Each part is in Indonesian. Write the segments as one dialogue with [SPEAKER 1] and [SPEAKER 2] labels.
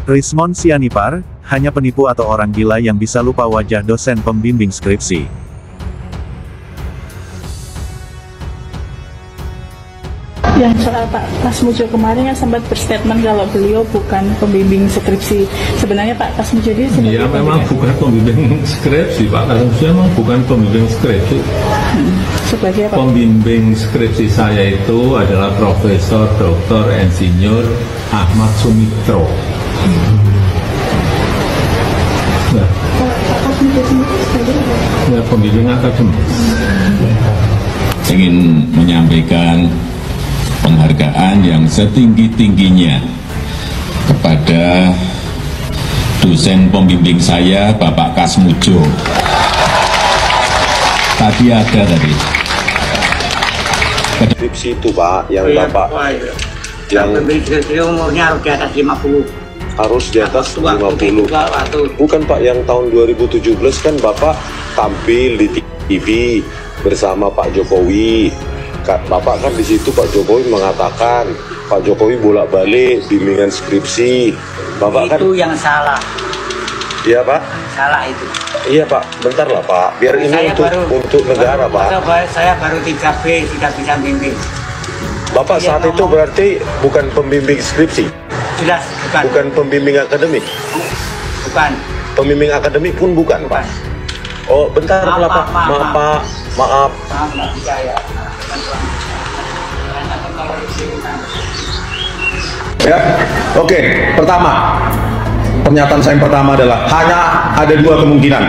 [SPEAKER 1] Rismon Sianipar, hanya penipu atau orang gila yang bisa lupa wajah dosen pembimbing skripsi.
[SPEAKER 2] Yang soal Pak Kasmujo kemarin kan sempat berstatement kalau beliau bukan pembimbing skripsi. Sebenarnya Pak Kasmujo ini
[SPEAKER 3] ya memang bukan pembimbing skripsi, Pak Kasmujo memang bukan pembimbing skripsi.
[SPEAKER 2] Sebagai apa?
[SPEAKER 3] Pembimbing skripsi saya itu adalah Profesor Dr. Insinyur Ahmad Sumitro. Nah, ya, pembimbing akademik.
[SPEAKER 4] Ingin menyampaikan penghargaan yang setinggi-tingginya kepada dosen pembimbing saya, Bapak Kasmujo. Tadi ada tadi.
[SPEAKER 5] Skripsi itu Pak, yang Bapak
[SPEAKER 6] yang pembimbing skripsi umurnya harus di atas 50.
[SPEAKER 5] Harus di atas 50. Bukan Pak, yang tahun 2017 kan Bapak tampil di TV bersama Pak Jokowi. Bapak kan di situ Pak Jokowi mengatakan Pak Jokowi bolak-balik bimbingan skripsi. Bapak
[SPEAKER 6] itu
[SPEAKER 5] kan
[SPEAKER 6] yang salah.
[SPEAKER 5] Iya Pak.
[SPEAKER 6] Salah itu.
[SPEAKER 5] Iya Pak. Bentar lah Pak. Biar ini untuk negara Pak.
[SPEAKER 6] Saya baru 3B tidak bisa bimbing.
[SPEAKER 5] Bapak saat itu berarti bukan pembimbing skripsi.
[SPEAKER 6] Jelas bukan.
[SPEAKER 5] Bukan pembimbing akademik.
[SPEAKER 6] Bukan.
[SPEAKER 5] Pembimbing akademik pun bukan Pak. Oh bentar lah Pak. Maaf Pak. Maaf.
[SPEAKER 6] Nggak bisa ya.
[SPEAKER 7] Ya, oke. Pertama, pernyataan saya yang pertama adalah hanya ada dua kemungkinan.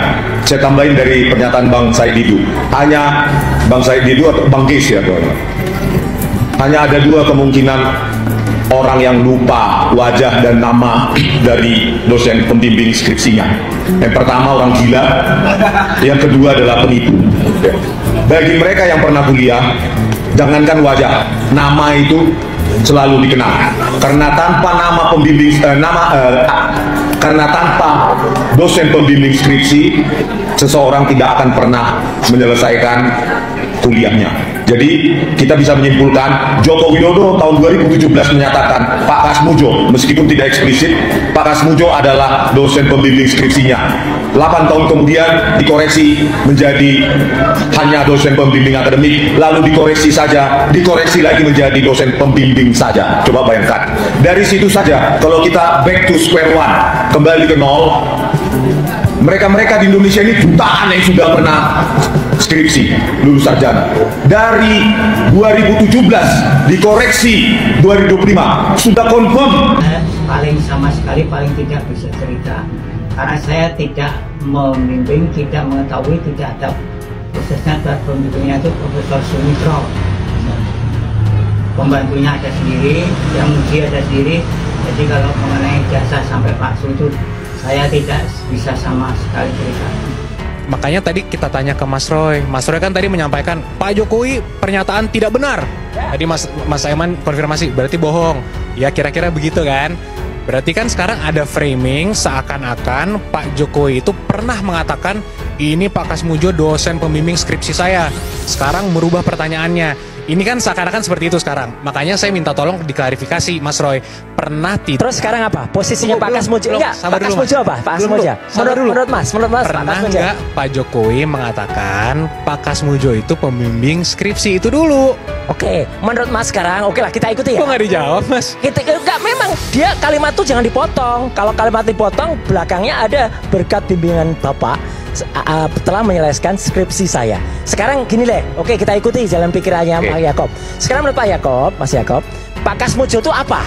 [SPEAKER 7] Saya tambahin dari pernyataan Bang Said Didu. Hanya Bang Said Didu atau Bang Gis ya, teman-teman. Hanya ada dua kemungkinan orang yang lupa wajah dan nama dari dosen pembimbing skripsinya. Yang pertama orang gila, yang kedua adalah penipu. Bagi mereka yang pernah kuliah, jangankan wajah, nama itu selalu dikenal. Karena tanpa nama pembimbing karena tanpa dosen pembimbing skripsi, seseorang tidak akan pernah menyelesaikan kuliahnya. Jadi kita bisa menyimpulkan Joko Widodo tahun 2017 menyatakan Pak Kasmujo, meskipun tidak eksplisit, Pak Kasmujo adalah dosen pembimbing skripsinya. 8 tahun kemudian dikoreksi menjadi hanya dosen pembimbing akademik, lalu dikoreksi lagi menjadi dosen pembimbing saja. Coba bayangkan. Dari situ saja, kalau kita back to square one, kembali ke nol, mereka-mereka di Indonesia ini jutaan yang sudah pernah skripsi, lulus sarjana. Dari 2017 dikoreksi 2025 sudah confirm.
[SPEAKER 6] Paling sama sekali paling tidak bisa cerita karena saya tidak membimbing, tidak mengetahui, tidak ada prosesnya. Pembimbingnya itu Profesor Sumitro, pembantunya ada sendiri, yang muji ada sendiri. Jadi kalau mengenai jasa sampai Pak Sudut, saya tidak bisa sama sekali cerita.
[SPEAKER 8] Makanya tadi kita tanya ke Mas Roy kan tadi menyampaikan Pak Jokowi pernyataan tidak benar. Tadi Mas Aiman konfirmasi, berarti bohong. Ya kira-kira begitu kan. Berarti kan sekarang ada framing seakan-akan Pak Jokowi itu pernah mengatakan ini Pak Kasmujo dosen pembimbing skripsi saya. Sekarang merubah pertanyaannya. Ini kan seakan-akan seperti itu sekarang. Makanya saya minta tolong diklarifikasi Mas Roy. Pernah tidak?
[SPEAKER 9] Terus sekarang apa? Posisinya Pak Kasmujo? Enggak, Pak Kasmujo apa? Pak Kasmujo. Menurut Mas,
[SPEAKER 8] pernah nggak Pak Jokowi mengatakan Pak Kasmujo itu pembimbing skripsi itu dulu?
[SPEAKER 9] Oke, menurut Mas sekarang, oke lah kita ikuti ya.
[SPEAKER 8] Kok nggak dijawab Mas?
[SPEAKER 9] Enggak, memang dia kalimat tuh jangan dipotong. Kalau kalimat dipotong, belakangnya ada berkat bimbingan Bapak telah menyelesaikan skripsi saya. Sekarang gini deh, oke kita ikuti jalan pikirannya Pak Yakob. Sekarang menurut Pak Yakob, Mas Yakob, Pak Kasmujo itu apa?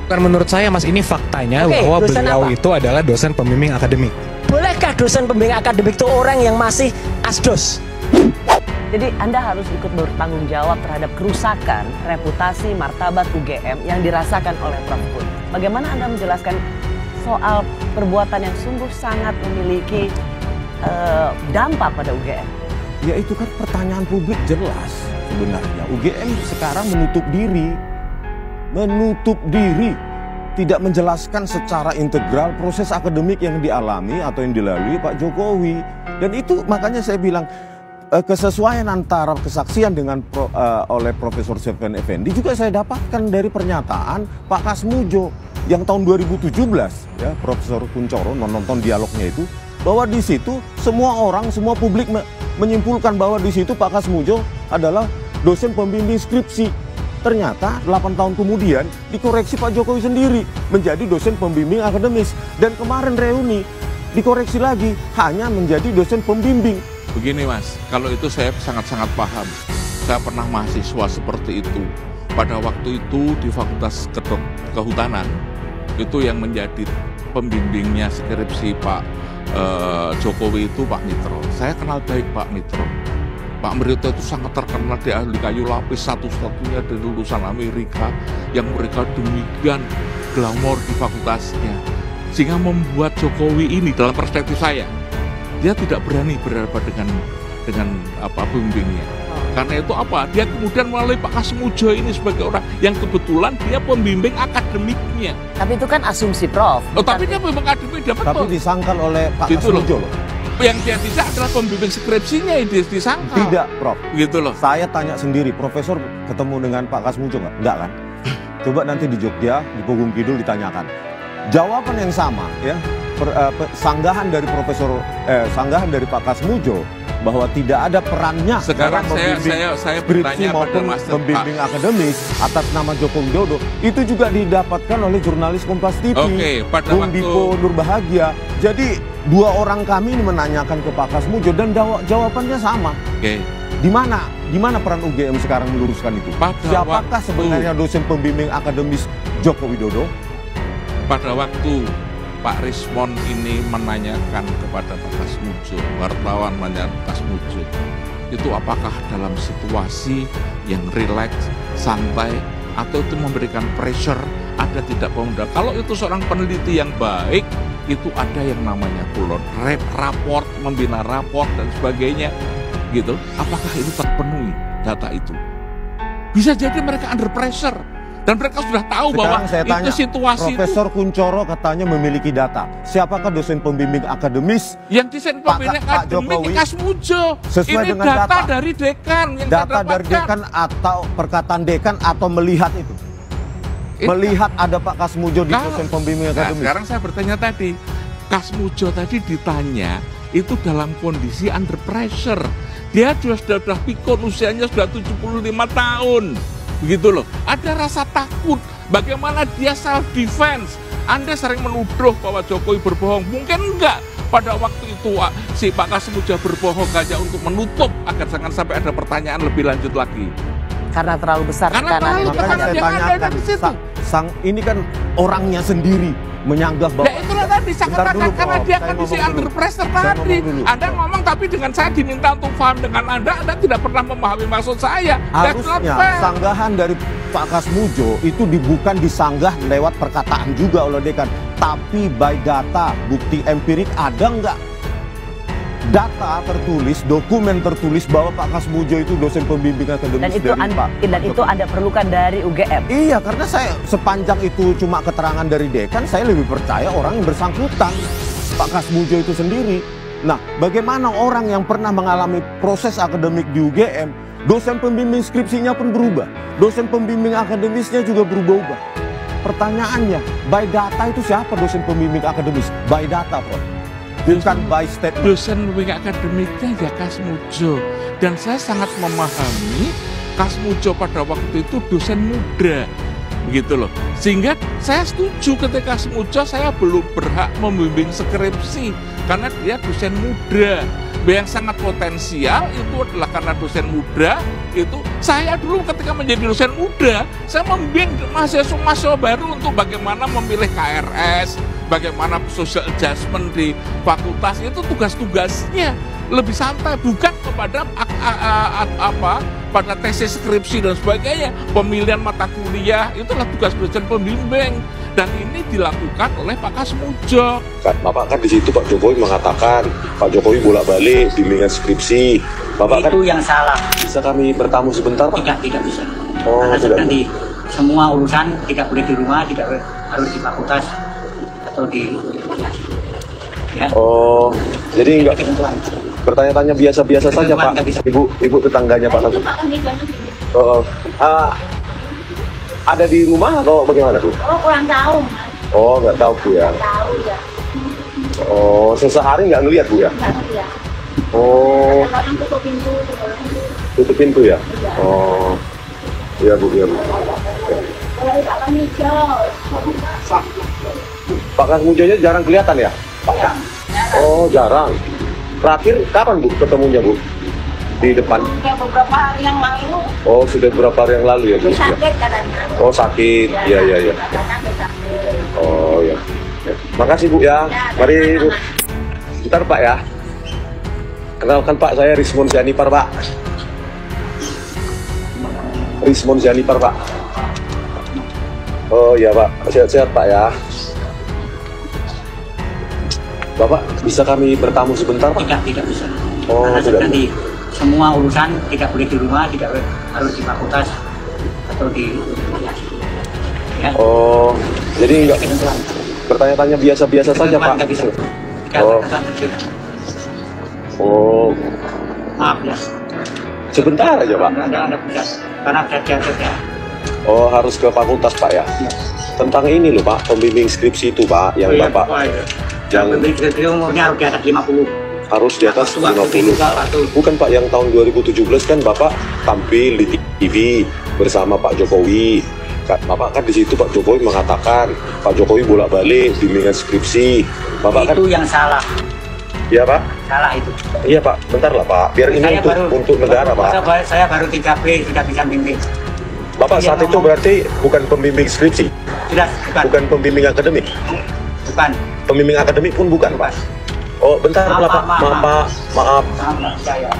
[SPEAKER 8] Bukan menurut saya Mas, ini faktanya bahwa beliau itu adalah dosen pembimbing akademik.
[SPEAKER 9] Bolehkah dosen pembimbing akademik itu orang yang masih asdos?
[SPEAKER 10] Jadi Anda harus ikut bertanggung jawab terhadap kerusakan reputasi martabat UGM yang dirasakan oleh Prof. Kun. Bagaimana Anda menjelaskan soal perbuatan yang sungguh sangat memiliki dampak pada UGM?
[SPEAKER 11] Ya itu kan pertanyaan publik jelas sebenarnya. UGM sekarang menutup diri, tidak menjelaskan secara integral proses akademik yang dialami atau yang dilalui Pak Jokowi. Dan itu makanya saya bilang kesesuaian antara kesaksian dengan oleh Profesor Sefwan Effendi juga saya dapatkan dari pernyataan Pak Kasmujo yang tahun 2017 ya, Profesor Kuncoro nonton dialognya itu, bahwa di situ semua orang, semua publik menyimpulkan bahwa di situ Pak Kasmujo adalah dosen pembimbing skripsi. Ternyata 8 tahun kemudian dikoreksi Pak Jokowi sendiri menjadi dosen pembimbing akademis, dan kemarin reuni dikoreksi lagi hanya menjadi dosen pembimbing.
[SPEAKER 12] Begini Mas, kalau itu saya sangat-sangat paham. Saya pernah mahasiswa seperti itu. Pada waktu itu di Fakultas Kehutanan, itu yang menjadi pembimbingnya skripsi Pak Jokowi itu Pak Mitro. Saya kenal baik Pak Mitro. Pak Mitro itu sangat terkenal di ahli kayu lapis, satu-satunya dari lulusan Amerika yang mereka demikian glamor di fakultasnya. Sehingga membuat Jokowi ini dalam perspektif saya, dia tidak berani berhadapan dengan pembimbingnya. Karena itu apa? Dia kemudian melalui Pak Kasmujo ini sebagai orang yang kebetulan dia pembimbing akademiknya.
[SPEAKER 10] Tapi itu kan asumsi, Prof.
[SPEAKER 12] Oh, tapi dia pembimbing akademik, dia betul.
[SPEAKER 11] Tapi disangkal oleh Pak Kasmujo loh.
[SPEAKER 12] Yang dia tidak adalah pembimbing skripsinya yang disangkal.
[SPEAKER 11] Tidak, Prof.
[SPEAKER 12] Gitu loh.
[SPEAKER 11] Saya tanya sendiri, Profesor ketemu dengan Pak Kasmujo nggak? Enggak kan? Coba nanti di Jogja, di Pogung Kidul ditanyakan. Jawaban yang sama, ya. Sanggahan dari sanggahan dari Pak Kasmujo bahwa tidak ada perannya
[SPEAKER 12] sekarang saya bertanya pada Mas
[SPEAKER 11] pembimbing akademis atas nama Joko Widodo, itu juga didapatkan oleh jurnalis Kompas TV, Bung Dipo Nurbahagia. Jadi dua orang kami ini menanyakan ke Pak Kasmujo dan jawabannya sama. Di mana peran UGM sekarang meluruskan itu? Siapakah sebenarnya dosen pembimbing akademis Joko Widodo?
[SPEAKER 12] Pada waktu Pak Rismon ini menanyakan kepada Pak Kasmujo, wartawan menanyakan Pak Kasmujo, itu apakah dalam situasi yang rileks, santai, atau itu memberikan pressure, ada tidak pemuda? Kalau itu seorang peneliti yang baik, itu ada yang namanya raport, membina raport dan sebagainya, gitu. Apakah itu terpenuhi data itu? Bisa jadi mereka under pressure. Dan mereka sudah tahu
[SPEAKER 11] sekarang
[SPEAKER 12] bahwa
[SPEAKER 11] saya tanya,
[SPEAKER 12] itu situasi
[SPEAKER 11] Profesor Kuncoro katanya memiliki data. Siapakah dosen pembimbing akademis?
[SPEAKER 12] Yang dosen pembimbing akademis Kasmujo.
[SPEAKER 11] Sesuai
[SPEAKER 12] ini
[SPEAKER 11] dengan
[SPEAKER 12] data dari dekan yang
[SPEAKER 11] data dari dekan atau perkataan dekan atau melihat itu? Melihat ada Pak Kasmujo di dosen pembimbing akademis.
[SPEAKER 12] Sekarang saya bertanya tadi, Kasmujo tadi ditanya itu dalam kondisi under pressure. Dia sudah pikun, usianya sudah 75 tahun. Begitu loh, ada rasa takut. Bagaimana dia self defense? Anda sering menuduh bahwa Jokowi berbohong, mungkin enggak. Pada waktu itu si Pak Kasmujo berbohong hanya untuk menutup agar jangan sampai ada pertanyaan lebih lanjut lagi.
[SPEAKER 10] Karena terlalu besar tekanan.
[SPEAKER 11] Makanya saya tanyakan, ini kan orangnya sendiri menyanggah bahwa
[SPEAKER 12] itulah tadi saya katakan karena dia kondisi under pressure tadi. Anda ngomong tapi dengan saya diminta untuk paham dengan Anda tidak pernah memahami maksud saya.
[SPEAKER 11] Harusnya sanggahan dari Pak Kasmujo itu bukan disanggah lewat perkataan juga oleh dekan, tapi by data, bukti empirik ada nggak? Data tertulis, dokumen tertulis bahwa Pak Kasmujo itu dosen pembimbing akademis
[SPEAKER 10] dan itu Anda perlukan dari UGM.
[SPEAKER 11] Iya, karena saya sepanjang itu cuma keterangan dari dekan, saya lebih percaya orang yang bersangkutan, Pak Kasmujo itu sendiri. Nah, bagaimana orang yang pernah mengalami proses akademik di UGM, dosen pembimbing skripsinya pun berubah, dosen pembimbing akademisnya juga berubah-ubah. Pertanyaannya, by data itu siapa dosen pembimbing akademis? By data, Prof. Bukan by statement.
[SPEAKER 12] Dosen pembimbing akademiknya ya Kasmujo. Dan saya sangat memahami Kasmujo pada waktu itu dosen muda. Begitu loh. Sehingga saya setuju ketika Kasmujo saya belum berhak membimbing skripsi. Karena dia dosen muda. Yang sangat potensial itu adalah karena dosen muda itu. Saya dulu ketika menjadi dosen muda, saya membimbing mahasiswa baru untuk bagaimana memilih KRS, bagaimana social adjustment di fakultas, itu tugas-tugasnya lebih santai, bukan kepada pada tesis skripsi dan sebagainya. Pemilihan mata kuliah itulah tugas dosen pembimbing, dan ini dilakukan oleh Pak Kasmujo.
[SPEAKER 5] Bapak kan di situ Pak Jokowi mengatakan Pak Jokowi bolak-balik bimbingan skripsi. Bapak
[SPEAKER 6] itu
[SPEAKER 5] kan
[SPEAKER 6] yang salah.
[SPEAKER 5] Bisa kami bertamu sebentar, Pak?
[SPEAKER 6] Tidak bisa.
[SPEAKER 5] Oh,
[SPEAKER 6] karena nanti semua urusan tidak boleh di rumah, tidak boleh, harus di fakultas atau di ya.
[SPEAKER 5] Oh, jadi enggak Bertanya-tanya biasa-biasa saja Pak. Ibu tetangganya Pak Kasmujo. Ada di rumah atau bagaimana Bu?
[SPEAKER 13] Oh, kurang tahu.
[SPEAKER 5] Oh, nggak tahu Bu ya.
[SPEAKER 13] Tahu ya.
[SPEAKER 5] Oh, sesehari nggak ngelihat Bu ya?
[SPEAKER 13] Nggak ngelihat.
[SPEAKER 5] Oh.
[SPEAKER 13] Orang tutup pintu.
[SPEAKER 5] Tutup pintu ya? Oh. Iya Bu, iya Bu. Pak Kasmujonya jarang kelihatan ya? Oh, jarang. Terakhir kapan Bu ketemunya Bu? Di depan?
[SPEAKER 13] Ya, beberapa hari yang lalu.
[SPEAKER 5] Oh, sudah beberapa hari yang lalu ya Bu?
[SPEAKER 13] Sakit katanya.
[SPEAKER 5] Oh, sakit. Iya, iya, iya. Oh, ya. Makasih Bu ya. Mari Bu. Bentar Pak ya. Kenalkan Pak, saya Rismon Sianipar Pak. Rismon Sianipar Pak. Oh iya Pak, sehat-sehat Pak ya. Bapak, bisa kami bertamu sebentar Pak?
[SPEAKER 6] Tidak bisa.
[SPEAKER 5] Oh,
[SPEAKER 6] karena
[SPEAKER 5] tidak.
[SPEAKER 6] Nanti semua urusan tidak boleh di rumah, tidak harus di fakultas atau di ya.
[SPEAKER 5] Oh, jadi enggak bertanya-tanya biasa-biasa saja Pak?
[SPEAKER 6] Tidak bisa.
[SPEAKER 5] Oh. Oh.
[SPEAKER 6] Maaf ya.
[SPEAKER 5] Sebentar aja Pak?
[SPEAKER 6] Anda bisa, karena ada jadwal ya.
[SPEAKER 5] Oh, harus ke fakultas Pak ya? Tentang ini loh Pak, pembimbing skripsi itu Pak, yang Bapak... Yang
[SPEAKER 6] pembimbing skripsi umurnya harus di atas 50.
[SPEAKER 5] Harus di atas 50. Bukan Pak, yang tahun 2017 kan Bapak tampil di TV bersama Pak Jokowi. Bapak kan di situ Pak Jokowi mengatakan Pak Jokowi bolak-balik bimbingan skripsi. Bapak
[SPEAKER 6] itu
[SPEAKER 5] kan...
[SPEAKER 6] yang salah.
[SPEAKER 5] Iya Pak?
[SPEAKER 6] Salah itu.
[SPEAKER 5] Iya Pak, bentar lah Pak. Biar ini untuk negara Pak.
[SPEAKER 6] Saya baru 3B sudah bisa bimbing.
[SPEAKER 5] Bapak saat itu berarti bukan pembimbing skripsi?
[SPEAKER 6] Sudah,
[SPEAKER 5] bukan pembimbing akademik?
[SPEAKER 6] Bukan.
[SPEAKER 5] Pembimbing akademik pun bukan Pak? Oh bentar lah Pak, maaf.
[SPEAKER 6] Saya.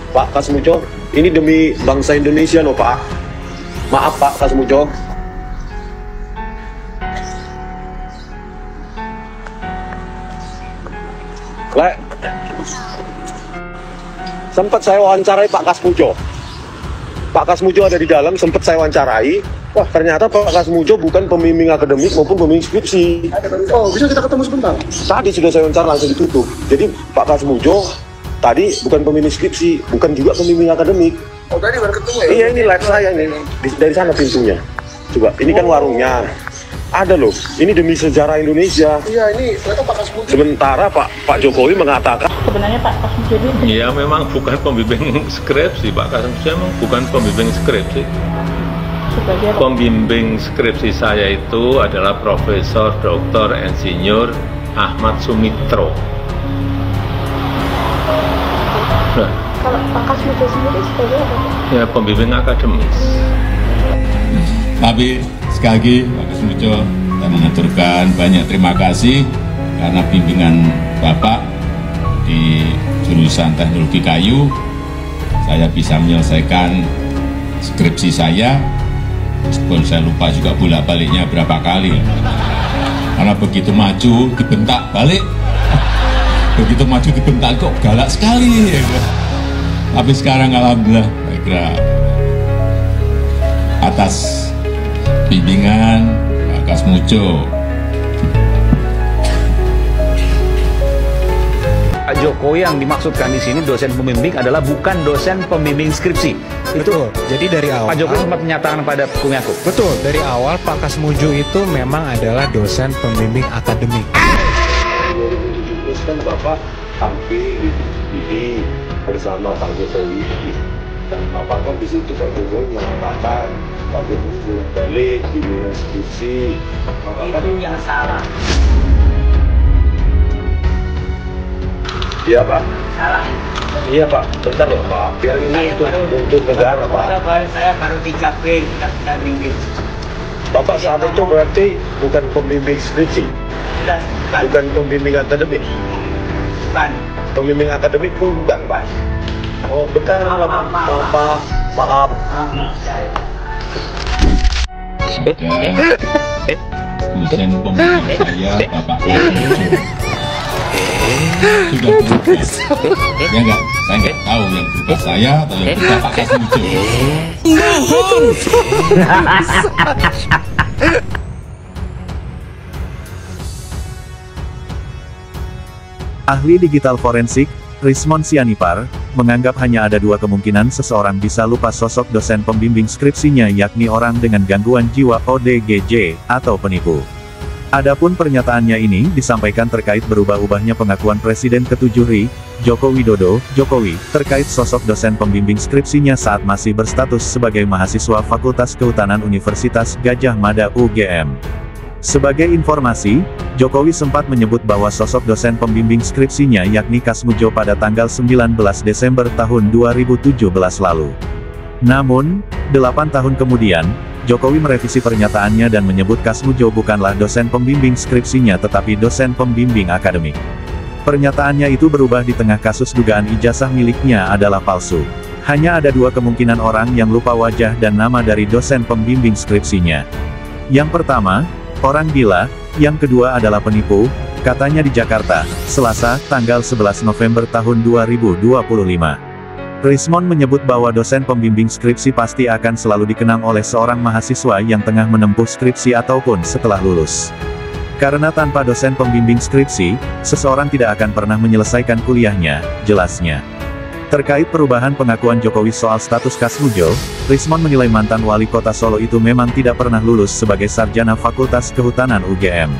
[SPEAKER 5] Pak Kasmujo, ini demi bangsa Indonesia loh Pak. Maaf Pak Kasmujo. Lek, sempat saya wawancarai Pak Kasmujo. Pak Kasmujo ada di dalam, sempat saya wawancarai. Wah, ternyata Pak Kasmujo bukan pembimbing akademik maupun pembimbing skripsi.
[SPEAKER 14] Oh, bisa kita ketemu sebentar?
[SPEAKER 5] Tadi sudah saya wawancara langsung ditutup. Jadi Pak Kasmujo tadi bukan pembimbing skripsi, bukan juga pembimbing akademik.
[SPEAKER 14] Oh, tadi baru ketemu ya?
[SPEAKER 5] Iya, ini live saya ini. Dari sana pintunya. Coba, ini kan warungnya. Ada loh, ini demi sejarah Indonesia.
[SPEAKER 14] Iya, ini ternyata Pak Kasmujo.
[SPEAKER 5] Sementara Pak Jokowi mengatakan
[SPEAKER 2] sebenarnya Pak Kasmujo ini
[SPEAKER 3] ya memang bukan pembimbing skripsi. Pak Kasmujo memang bukan pembimbing skripsi. Pembimbing skripsi saya itu adalah Profesor Dr. Insinyur Ahmad Sumitro. Nah,
[SPEAKER 13] kalau Pak Kasmujo sendiri sebagai apa?
[SPEAKER 3] Ya pembimbing akademis.
[SPEAKER 4] Tapi sekali lagi Pak Kasmujo, saya mengaturkan banyak terima kasih karena bimbingan Bapak di jurusan teknologi kayu, saya bisa menyelesaikan skripsi saya, meskipun saya lupa juga bolak-baliknya berapa kali. Karena begitu maju dibentak balik, begitu maju dibentak kok galak sekali. Tapi sekarang alhamdulillah, saya kira atas bimbingan Pak Kasmujo.
[SPEAKER 15] Pak Jokowi yang dimaksudkan di sini dosen pembimbing adalah bukan dosen pembimbing skripsi.
[SPEAKER 8] Betul. Jadi dari awal
[SPEAKER 15] Pak Jokowi sempat menyatakan pada Bung Yakub.
[SPEAKER 8] Betul. Dari awal Pak Kasmujo itu memang adalah dosen pembimbing akademik.
[SPEAKER 5] 2017 kan Bapak tampil di TV bersama Pak Jokowi. Dan Bapak kan di situ Pak Jokowi mengatakan Pak Jokowi balik bimbingan skripsi.
[SPEAKER 6] Itu yang salah.
[SPEAKER 5] Iya Pak.
[SPEAKER 6] Salah.
[SPEAKER 5] Iya Pak. Bentar loh Pak. Biar ini untuk negara Pak.
[SPEAKER 6] Saya baru 3B sudah bisa bimbing.
[SPEAKER 5] Bapak saat itu berarti bukan pembimbing skripsi?
[SPEAKER 6] Sudah.
[SPEAKER 5] Bukan pembimbing akademik?
[SPEAKER 6] Bukan.
[SPEAKER 5] Pembimbing akademik pun bukan Pak. Oh bentar lah Pak. Maaf.
[SPEAKER 4] Dosen pembimbing saya Bapak Kasmujo. Sudah berubah. Ya enggak, saya enggak tahu yang berubah saya atau yang berubah Pak Kasmujo.
[SPEAKER 1] Ahli digital forensik, Rismond Sianipar, menganggap hanya ada dua kemungkinan seseorang bisa lupa sosok dosen pembimbing skripsinya, yakni orang dengan gangguan jiwa ODGJ, atau penipu. Adapun pernyataannya ini disampaikan terkait berubah-ubahnya pengakuan Presiden ke-7 RI, Joko Widodo, Jokowi, terkait sosok dosen pembimbing skripsinya saat masih berstatus sebagai mahasiswa Fakultas Kehutanan Universitas Gadjah Mada UGM. Sebagai informasi, Jokowi sempat menyebut bahwa sosok dosen pembimbing skripsinya yakni Kasmujo pada tanggal 19 Desember tahun 2017 lalu. Namun, 8 tahun kemudian, Jokowi merevisi pernyataannya dan menyebut Kasmujo bukanlah dosen pembimbing skripsinya tetapi dosen pembimbing akademik. Pernyataannya itu berubah di tengah kasus dugaan ijazah miliknya adalah palsu. Hanya ada dua kemungkinan orang yang lupa wajah dan nama dari dosen pembimbing skripsinya. Yang pertama, orang gila, yang kedua adalah penipu, katanya di Jakarta, Selasa, tanggal 11 November tahun 2025. Rismond menyebut bahwa dosen pembimbing skripsi pasti akan selalu dikenang oleh seorang mahasiswa yang tengah menempuh skripsi ataupun setelah lulus. Karena tanpa dosen pembimbing skripsi, seseorang tidak akan pernah menyelesaikan kuliahnya, jelasnya. Terkait perubahan pengakuan Jokowi soal status Kasmujo, Rismond menilai mantan wali kota Solo itu memang tidak pernah lulus sebagai sarjana Fakultas Kehutanan UGM.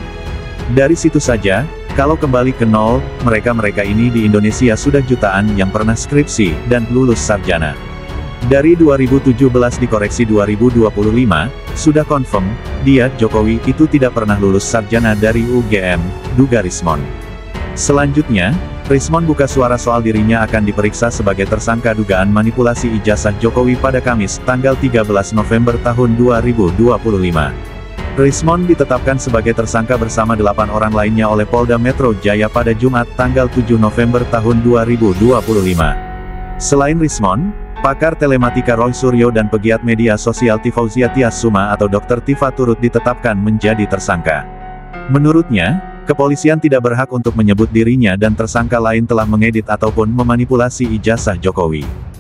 [SPEAKER 1] Dari situ saja, kalau kembali ke nol, mereka-mereka ini di Indonesia sudah jutaan yang pernah skripsi dan lulus sarjana. Dari 2017 dikoreksi 2025, sudah confirm, dia, Jokowi, itu tidak pernah lulus sarjana dari UGM, duga Rismond. Selanjutnya, Rismond buka suara soal dirinya akan diperiksa sebagai tersangka dugaan manipulasi ijazah Jokowi pada Kamis, tanggal 13 November tahun 2025. Rismond ditetapkan sebagai tersangka bersama 8 orang lainnya oleh Polda Metro Jaya pada Jumat, tanggal 7 November tahun 2025. Selain Rismond, pakar telematika Roy Suryo dan pegiat media sosial Tifauzia Tiasuma atau Dr. Tifa turut ditetapkan menjadi tersangka. Menurutnya, kepolisian tidak berhak untuk menyebut dirinya dan tersangka lain telah mengedit ataupun memanipulasi ijazah Jokowi.